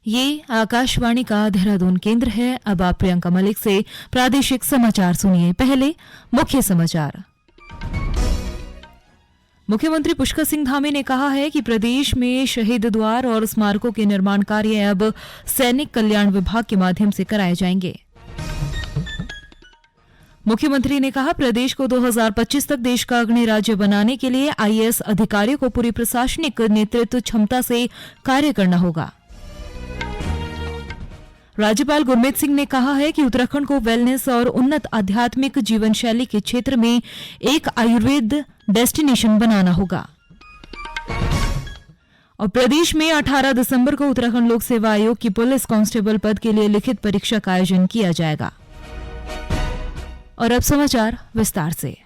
ये आकाशवाणी का देहरादून केंद्र है। अब आप प्रियंका मलिक से प्रादेशिक समाचार सुनिए। पहले मुख्य समाचार। मुख्यमंत्री पुष्कर सिंह धामी ने कहा है कि प्रदेश में शहीद द्वार और स्मारकों के निर्माण कार्य अब सैनिक कल्याण विभाग के माध्यम से कराए जाएंगे। मुख्यमंत्री ने कहा, प्रदेश को 2025 तक देश का अग्रणी राज्य बनाने के लिए आईएएस अधिकारियों को पूरी प्रशासनिक नेतृत्व क्षमता से कार्य करना होगा। राज्यपाल गुरमीत सिंह ने कहा है कि उत्तराखंड को वेलनेस और उन्नत आध्यात्मिक जीवन शैली के क्षेत्र में एक आयुर्वेद डेस्टिनेशन बनाना होगा। और प्रदेश में 18 दिसंबर को उत्तराखंड लोक सेवा आयोग की पुलिस कांस्टेबल पद के लिए लिखित परीक्षा का आयोजन किया जाएगा। और अब समाचार विस्तार से।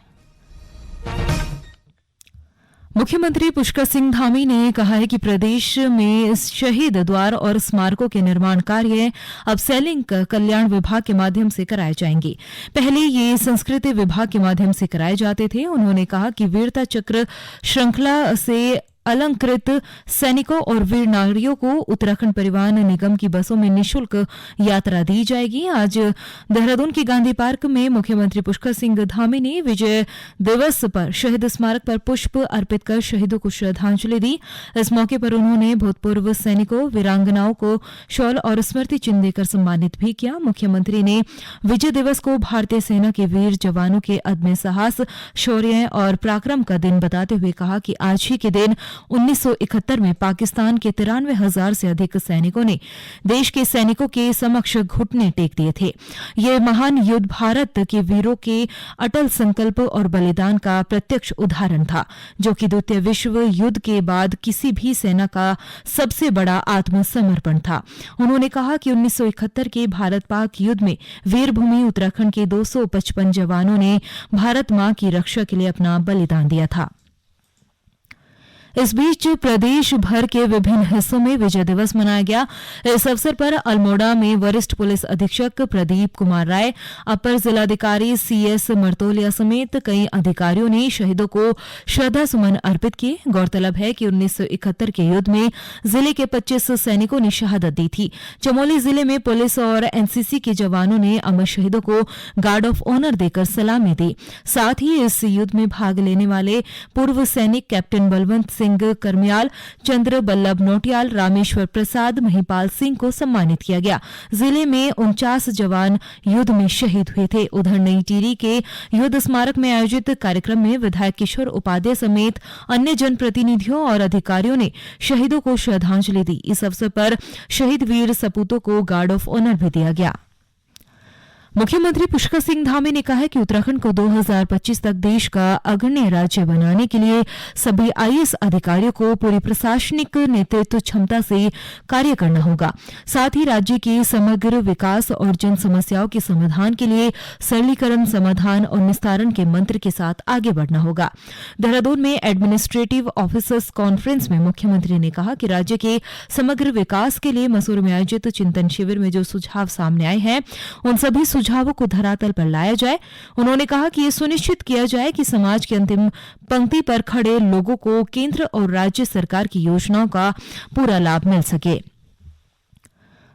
मुख्यमंत्री पुष्कर सिंह धामी ने कहा है कि प्रदेश में शहीद द्वार और स्मारकों के निर्माण कार्य अब सैनिक कल्याण विभाग के माध्यम से कराए जाएंगे। पहले ये संस्कृति विभाग के माध्यम से कराए जाते थे। उन्होंने कहा कि वीरता चक्र श्रृंखला से अलंकृत सैनिकों और वीर नारियों को उत्तराखंड परिवहन निगम की बसों में निःशुल्क यात्रा दी जाएगी। आज देहरादून के गांधी पार्क में मुख्यमंत्री पुष्कर सिंह धामी ने विजय दिवस पर शहीद स्मारक पर पुष्प अर्पित कर शहीदों को श्रद्धांजलि दी। इस मौके पर उन्होंने भूतपूर्व सैनिकों वीरांगनाओं को शॉल और स्मृति चिन्ह देकर सम्मानित भी किया। मुख्यमंत्री ने विजय दिवस को भारतीय सेना के वीर जवानों के अदम्य साहस, शौर्य और पराक्रम का दिन बताते हुए कहा कि आज ही के दिन 1971 में पाकिस्तान के 93,000 से अधिक सैनिकों ने देश के सैनिकों के समक्ष घुटने टेक दिए थे। यह महान युद्ध भारत के वीरों के अटल संकल्प और बलिदान का प्रत्यक्ष उदाहरण था, जो कि द्वितीय विश्व युद्ध के बाद किसी भी सेना का सबसे बड़ा आत्मसमर्पण था। उन्होंने कहा कि 1971 के भारत पाक युद्ध में वीरभूमि उत्तराखंड के 255 जवानों ने भारत मां की रक्षा के लिए अपना बलिदान दिया था। इस बीच प्रदेश भर के विभिन्न हिस्सों में विजय दिवस मनाया गया। इस अवसर पर अल्मोड़ा में वरिष्ठ पुलिस अधीक्षक प्रदीप कुमार राय, अपर जिलाधिकारी सीएस मर्तोलिया समेत कई अधिकारियों ने शहीदों को श्रद्धा सुमन अर्पित किए। गौरतलब है कि 1971 के युद्ध में जिले के 25 सैनिकों ने शहादत दी थी। चमोली जिले में पुलिस और एनसीसी के जवानों ने अमर शहीदों को गार्ड ऑफ ऑनर देकर सलामी दी। साथ ही इस युद्ध में भाग लेने वाले पूर्व सैनिक कैप्टन बलवंत सिंह करमियाल, चंद्र बल्लभ नोटियाल, रामेश्वर प्रसाद, महिपाल सिंह को सम्मानित किया गया। जिले में 49 जवान युद्ध में शहीद हुए थे। उधर नई टिहरी के युद्ध स्मारक में आयोजित कार्यक्रम में विधायक किशोर उपाध्याय समेत अन्य जनप्रतिनिधियों और अधिकारियों ने शहीदों को श्रद्धांजलि दी। इस अवसर पर शहीद वीर सपूतों को गार्ड ऑफ ऑनर भी दिया गया। मुख्यमंत्री पुष्कर सिंह धामी ने कहा है कि उत्तराखंड को 2025 तक देश का अग्रणी राज्य बनाने के लिए सभी आईएएस अधिकारियों को पूरी प्रशासनिक नेतृत्व क्षमता से कार्य करना होगा। साथ ही राज्य के समग्र विकास और जन समस्याओं के समाधान के लिए सरलीकरण, समाधान और निस्तारण के मंत्र के साथ आगे बढ़ना होगा। देहरादून में एडमिनिस्ट्रेटिव ऑफिसर्स कॉन्फ्रेंस में मुख्यमंत्री ने कहा कि राज्य के समग्र विकास के लिए मसूरी में आयोजित चिंतन शिविर में जो सुझाव सामने आए हैं, उन सभी सुझावों को धरातल पर लाया जाए। उन्होंने कहा कि ये सुनिश्चित किया जाए कि समाज की अंतिम पंक्ति पर खड़े लोगों को केंद्र और राज्य सरकार की योजनाओं का पूरा लाभ मिल सके।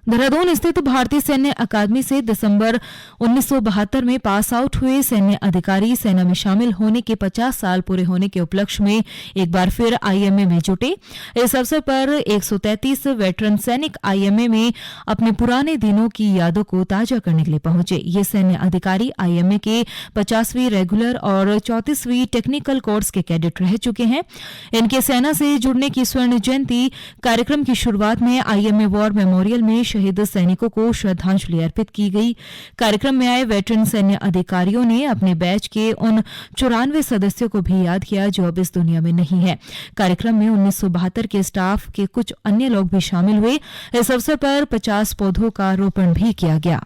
देहरादून स्थित भारतीय सैन्य अकादमी से दिसंबर 1972 में पास आउट हुए सैन्य अधिकारी सेना में शामिल होने के 50 साल पूरे होने के उपलक्ष्य में एक बार फिर आईएमए में जुटे। इस अवसर पर 133 वेटरन सैनिक आईएमए में अपने पुराने दिनों की यादों को ताजा करने के लिए पहुंचे। ये सैन्य अधिकारी आईएमए के 50वीं रेगुलर और 34वीं टेक्निकल कोर्स के कैडेट रह चुके हैं। इनके सेना से जुड़ने की स्वर्ण जयंती कार्यक्रम की शुरुआत में आईएमए वॉर मेमोरियल में शहीद सैनिकों को श्रद्धांजलि अर्पित की गई। कार्यक्रम में आए वेटरन सैन्य अधिकारियों ने अपने बैच के उन 94 सदस्यों को भी याद किया जो अब इस दुनिया में नहीं है। कार्यक्रम में 1972 के स्टाफ के कुछ अन्य लोग भी शामिल हुए। इस अवसर पर 50 पौधों का रोपण भी किया गया।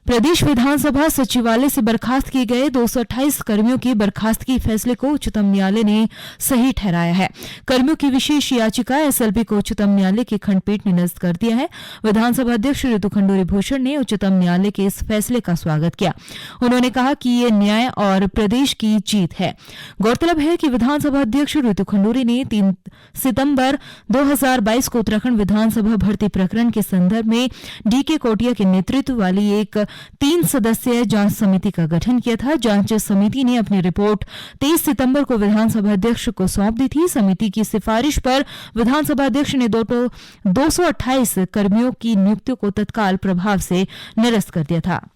प्रदेश विधानसभा सचिवालय से बर्खास्त किए गए 228 कर्मियों की बर्खास्तगी फैसले को उच्चतम न्यायालय ने सही ठहराया है। कर्मियों की विशेष याचिका एसएलपी को उच्चतम न्यायालय की खंडपीठ ने निरस्त कर दिया है। विधानसभा अध्यक्ष ऋतु खंडूरी भूषण ने उच्चतम न्यायालय के इस फैसले का स्वागत किया। उन्होंने कहा कि ये न्याय और प्रदेश की जीत है। गौरतलब है कि विधानसभा अध्यक्ष ऋतु खंडूरी ने 3 सितंबर 2022 को उत्तराखंड विधानसभा भर्ती प्रकरण के संदर्भ में डीके कोटिया के नेतृत्व वाली एक 3 सदस्यीय जांच समिति का गठन किया था। जांच समिति ने अपनी रिपोर्ट 23 सितंबर को विधानसभा अध्यक्ष को सौंप दी थी। समिति की सिफारिश पर विधानसभा अध्यक्ष ने 228 कर्मियों की नियुक्तियों को तत्काल प्रभाव से निरस्त कर दिया था।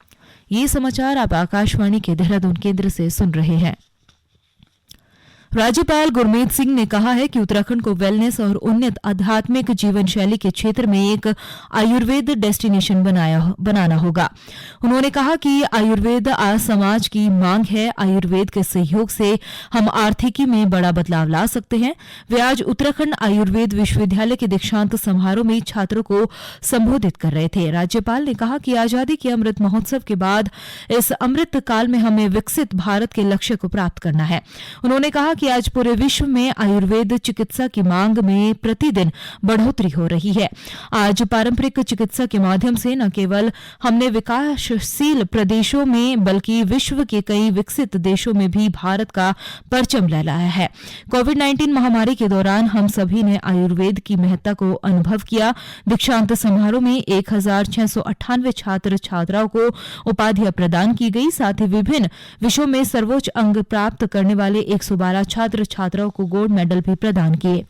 ये समाचार आप आकाशवाणी के देहरादून केंद्र से सुन रहे हैं। राज्यपाल गुरमीत सिंह ने कहा है कि उत्तराखंड को वेलनेस और उन्नत आध्यात्मिक जीवन शैली के क्षेत्र में एक आयुर्वेद डेस्टिनेशन बनाना होगा। उन्होंने कहा कि आयुर्वेद आज समाज की मांग है। आयुर्वेद के सहयोग से हम आर्थिकी में बड़ा बदलाव ला सकते हैं। वे आज उत्तराखंड आयुर्वेद विश्वविद्यालय के दीक्षांत समारोह में छात्रों को संबोधित कर रहे थे। राज्यपाल ने कहा कि आजादी के अमृत महोत्सव के बाद इस अमृत काल में हमें विकसित भारत के लक्ष्य को प्राप्त करना है। उन्होंने कहा कि आज पूरे विश्व में आयुर्वेद चिकित्सा की मांग में प्रतिदिन बढ़ोतरी हो रही है। आज पारंपरिक चिकित्सा के माध्यम से न केवल हमने विकासशील प्रदेशों में बल्कि विश्व के कई विकसित देशों में भी भारत का परचम लहराया है। कोविड-19 महामारी के दौरान हम सभी ने आयुर्वेद की महत्ता को अनुभव किया। दीक्षांत समारोह में 1698 छात्र छात्राओं को उपाधियां प्रदान की गई। साथ ही विभिन्न विषयों में सर्वोच्च अंक प्राप्त करने वाले 112 छात्र छात्राओं को गोल्ड मेडल भी प्रदान किए।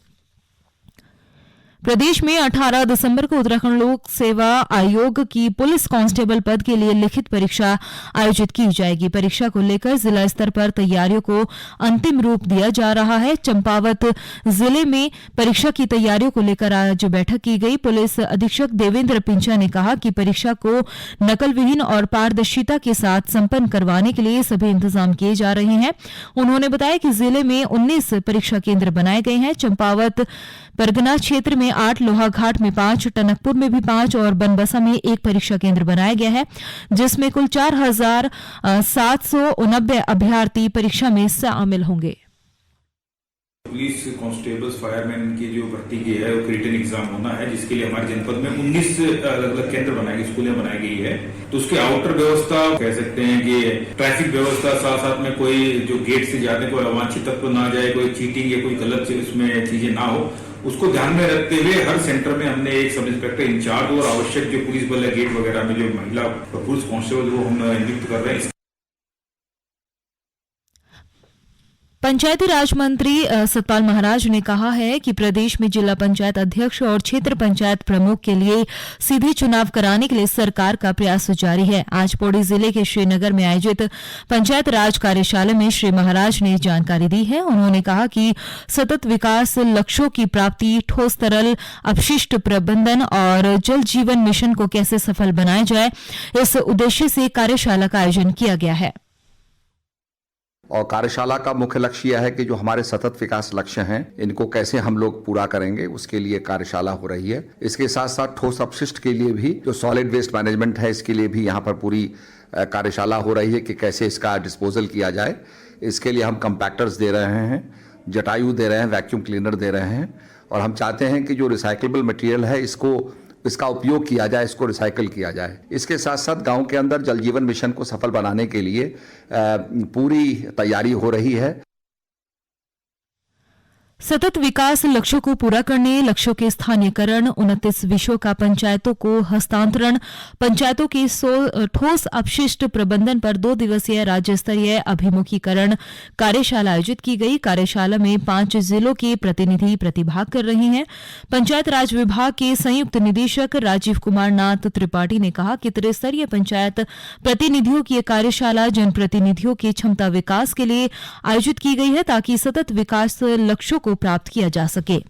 प्रदेश में 18 दिसंबर को उत्तराखंड लोक सेवा आयोग की पुलिस कांस्टेबल पद के लिए लिखित परीक्षा आयोजित की जाएगी। परीक्षा को लेकर जिला स्तर पर तैयारियों को अंतिम रूप दिया जा रहा है। चंपावत जिले में परीक्षा की तैयारियों को लेकर आज बैठक की गई। पुलिस अधीक्षक देवेंद्र पिंचा ने कहा कि परीक्षा को नकल विहीन और पारदर्शिता के साथ संपन्न करवाने के लिए सभी इंतजाम किए जा रहे हैं। उन्होंने बताया कि जिले में 19 परीक्षा केंद्र बनाए गए हैं। चंपावत परगना क्षेत्र में 8, लोहाघाट में 5, टनकपुर में भी 5 और बनबसा में 1 परीक्षा केंद्र बनाया गया है, जिसमें कुल 4789 अभ्यर्थी परीक्षा में शामिल होंगे। पुलिस कांस्टेबल्स फायरमैन की जो भर्ती की है वो रिटन एग्जाम होना है, जिसके लिए हमारे जनपद में 19 अलग अलग केंद्र बनाए गए, स्कूलें बनाई गई है। तो उसके आउटर व्यवस्था कह सकते हैं कि ट्रैफिक व्यवस्था, साथ साथ में कोई जो गेट से जाने कोई अवांछित तत्व ना जाए, कोई चीटिंग या कोई गलत उसमें चीजें ना हो, उसको ध्यान में रखते हुए हर सेंटर में हमने एक सब इंस्पेक्टर इंचार्ज और आवश्यक जो पुलिस बल है गेट वगैरह में जो महिला पुलिस कांस्टेबल वो हम नियुक्त कर रहे हैं। पंचायती राज मंत्री सतपाल महाराज ने कहा है कि प्रदेश में जिला पंचायत अध्यक्ष और क्षेत्र पंचायत प्रमुख के लिए सीधे चुनाव कराने के लिए सरकार का प्रयास जारी है। आज पौड़ी जिले के श्रीनगर में आयोजित पंचायत राज कार्यशाला में श्री महाराज ने जानकारी दी है। उन्होंने कहा कि सतत विकास लक्ष्यों की प्राप्ति, ठोस तरल अपशिष्ट प्रबंधन और जल जीवन मिशन को कैसे सफल बनाया जाए, इस उद्देश्य से कार्यशाला का आयोजन किया गया है। और कार्यशाला का मुख्य लक्ष्य यह है कि जो हमारे सतत विकास लक्ष्य हैं इनको कैसे हम लोग पूरा करेंगे, उसके लिए कार्यशाला हो रही है। इसके साथ साथ ठोस अपशिष्ट के लिए भी जो सॉलिड वेस्ट मैनेजमेंट है, इसके लिए भी यहाँ पर पूरी कार्यशाला हो रही है कि कैसे इसका डिस्पोजल किया जाए। इसके लिए हम कंपैक्टर्स दे रहे हैं, जटायु दे रहे हैं, वैक्यूम क्लीनर दे रहे हैं, और हम चाहते हैं कि जो रिसाइक्लेबल मटेरियल है इसका उपयोग किया जाए, इसको रिसाइकल किया जाए। इसके साथ साथ गांव के अंदर जल जीवन मिशन को सफल बनाने के लिए पूरी तैयारी हो रही है। सतत विकास लक्ष्यों को पूरा करने, लक्ष्यों के स्थानीयकरण, 29 विषयों का पंचायतों को हस्तांतरण, पंचायतों के ठोस अपशिष्ट प्रबंधन पर 2 दिवसीय राज्य स्तरीय अभिमुखीकरण कार्यशाला आयोजित की गई। कार्यशाला में 5 जिलों के प्रतिनिधि प्रतिभाग कर रहे हैं। पंचायत राज विभाग के संयुक्त निदेशक राजीव कुमार नाथ त्रिपाठी ने कहा कि त्रिस्तरीय पंचायत प्रतिनिधियों की कार्यशाला जनप्रतिनिधियों के क्षमता विकास के लिए आयोजित की गई है, ताकि सतत विकास लक्ष्यों को प्राप्त किया जा सके।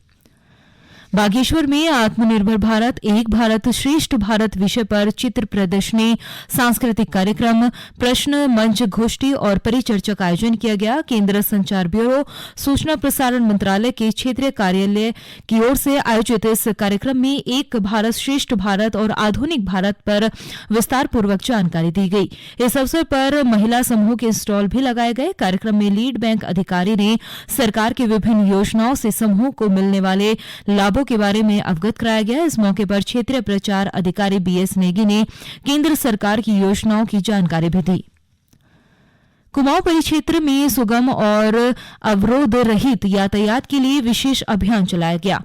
बागेश्वर में आत्मनिर्भर भारत एक भारत श्रेष्ठ भारत विषय पर चित्र प्रदर्शनी, सांस्कृतिक कार्यक्रम, प्रश्न मंच, गोष्ठी और परिचर्चा का आयोजन किया गया। केंद्र संचार ब्यूरो, सूचना प्रसारण मंत्रालय के क्षेत्रीय कार्यालय की ओर से आयोजित इस कार्यक्रम में एक भारत श्रेष्ठ भारत और आधुनिक भारत पर विस्तार पूर्वक जानकारी दी गई। इस अवसर पर महिला समूह के स्टॉल भी लगाए गए। कार्यक्रम में लीड बैंक अधिकारी ने सरकार की विभिन्न योजनाओं से समूह को मिलने वाले लाभों के बारे में अवगत कराया गया। इस मौके पर क्षेत्रीय प्रचार अधिकारी बीएस नेगी ने केंद्र सरकार की योजनाओं की जानकारी भी दी। कुमाऊं परिक्षेत्र में सुगम और अवरोध रहित यातायात के लिए विशेष अभियान चलाया गया।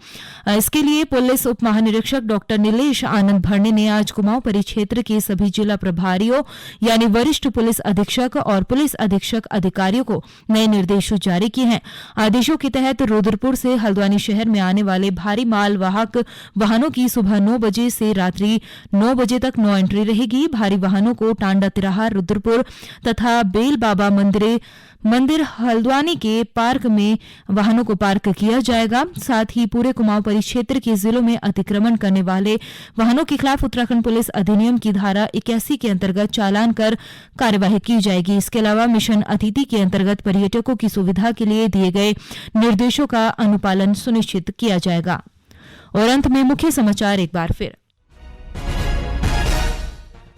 इसके लिए पुलिस उप महानिरीक्षक डॉक्टर नीलेश आनंद भरने ने आज कुमाऊं परिक्षेत्र के सभी जिला प्रभारियों यानी वरिष्ठ पुलिस अधीक्षक और पुलिस अधीक्षक अधिकारियों को नए निर्देश जारी किए हैं। आदेशों के तहत रुद्रपुर से हल्द्वानी शहर में आने वाले भारी माल वाहक वाहनों की सुबह 9 बजे से रात्रि 9 बजे तक नो एंट्री रहेगी। भारी वाहनों को टांडा तिराहा, रुद्रपुर तथा बेल बाबा मंदिर हल्द्वानी के पार्क में वाहनों को पार्क किया जाएगा। साथ ही पूरे कुमाऊं परिक्षेत्र के जिलों में अतिक्रमण करने वाले वाहनों के खिलाफ उत्तराखंड पुलिस अधिनियम की धारा 81 के अंतर्गत चालान कर कार्यवाही की जाएगी। इसके अलावा मिशन अतिथि के अंतर्गत पर्यटकों की सुविधा के लिए दिए गए निर्देशों का अनुपालन सुनिश्चित किया जाएगा। और अंत में मुख्य समाचार एक बार फिर।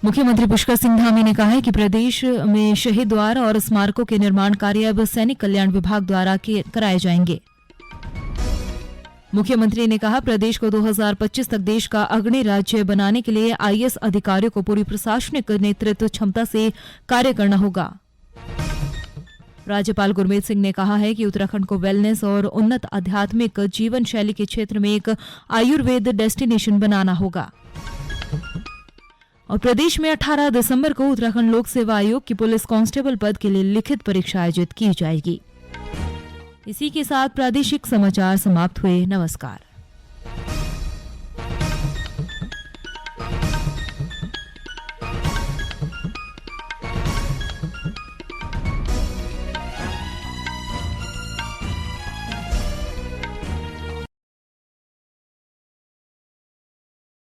मुख्यमंत्री पुष्कर सिंह धामी ने कहा है कि प्रदेश में शहीद द्वार और स्मारकों के निर्माण कार्य अब सैनिक कल्याण विभाग द्वारा कराए जाएंगे। मुख्यमंत्री ने कहा प्रदेश को 2025 तक देश का अग्रणी राज्य बनाने के लिए आईएएस अधिकारियों को पूरी प्रशासनिक नेतृत्व क्षमता से कार्य करना होगा। राज्यपाल गुरमीत सिंह ने कहा है कि उत्तराखंड को वेलनेस और उन्नत आध्यात्मिक जीवन शैली के क्षेत्र में एक आयुर्वेद डेस्टिनेशन बनाना होगा। और प्रदेश में 18 दिसंबर को उत्तराखंड लोक सेवा आयोग की पुलिस कांस्टेबल पद के लिए लिखित परीक्षा आयोजित की जाएगी। इसी के साथ प्रादेशिक समाचार समाप्त हुए। नमस्कार।